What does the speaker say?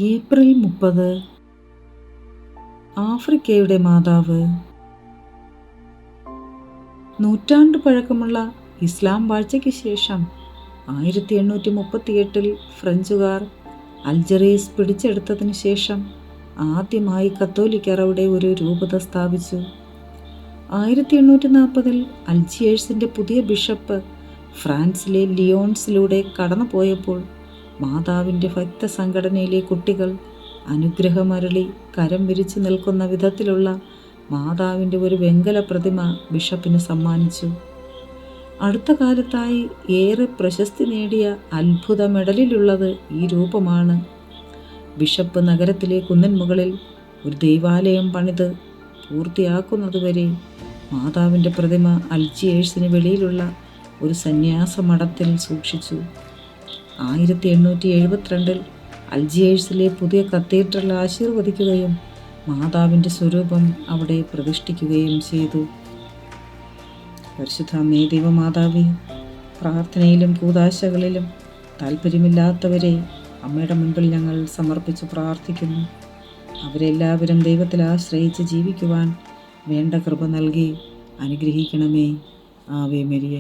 April 30 ആഫ്രിക്കയുടെ മാതാവ്. നൂറ്റാണ്ട് പഴക്കമുള്ള ഇസ്ലാം വാഴ്ചയ്ക്ക് ശേഷം 1838 ഫ്രഞ്ചുകാർ അൽജറീസ് പിടിച്ചെടുത്തതിനു ശേഷം ആദ്യമായി കത്തോലിക്കർ അവിടെ ഒരു രൂപത സ്ഥാപിച്ചു. 1840 അൽജിയേഴ്സിൻ്റെ പുതിയ ബിഷപ്പ് ഫ്രാൻസിലെ ലിയോൺസിലൂടെ കടന്നുപോയപ്പോൾ മാതാവിൻ്റെ ഭക്തസംഘടനയിലെ കുട്ടികൾ അനുഗ്രഹമരുളി കരം വിരിച്ചു നിൽക്കുന്ന വിധത്തിലുള്ള മാതാവിൻ്റെ ഒരു വെങ്കല പ്രതിമ ബിഷപ്പിന് സമ്മാനിച്ചു. അടുത്ത കാലത്തായി ഏറെ പ്രശസ്തി നേടിയ അത്ഭുത മെഡലിലുള്ളത് ഈ രൂപമാണ്. ബിഷപ്പ് നഗരത്തിലെ കുന്നിൻമുകളിൽ ഒരു ദൈവാലയം പണിത് പൂർത്തിയാക്കുന്നതുവരെ മാതാവിൻ്റെ പ്രതിമ അൽജിയേഴ്സിന് വെളിയിലുള്ള ഒരു സന്യാസ മഠത്തിൽ സൂക്ഷിച്ചു. 1872 അൽജിയേഴ്സിലെ പുതിയ കത്തീഡ്രൽ ആശീർവദിക്കുകയും മാതാവിൻ്റെ സ്വരൂപം അവിടെ പ്രതിഷ്ഠിക്കുകയും ചെയ്തു. പരിശുദ്ധ അമ്മേ ദൈവമാതാവേ, പ്രാർത്ഥനയിലും കൂദാശകളിലും താല്പര്യമില്ലാത്തവരെ അമ്മയുടെ മുൻപിൽ ഞങ്ങൾ സമർപ്പിച്ച് പ്രാർത്ഥിക്കുന്നു. അവരെല്ലാവരും ദൈവത്തിൽ ആശ്രയിച്ച് ജീവിക്കുവാൻ വേണ്ട കൃപ നൽകി അനുഗ്രഹിക്കണമേ. Ave Maria.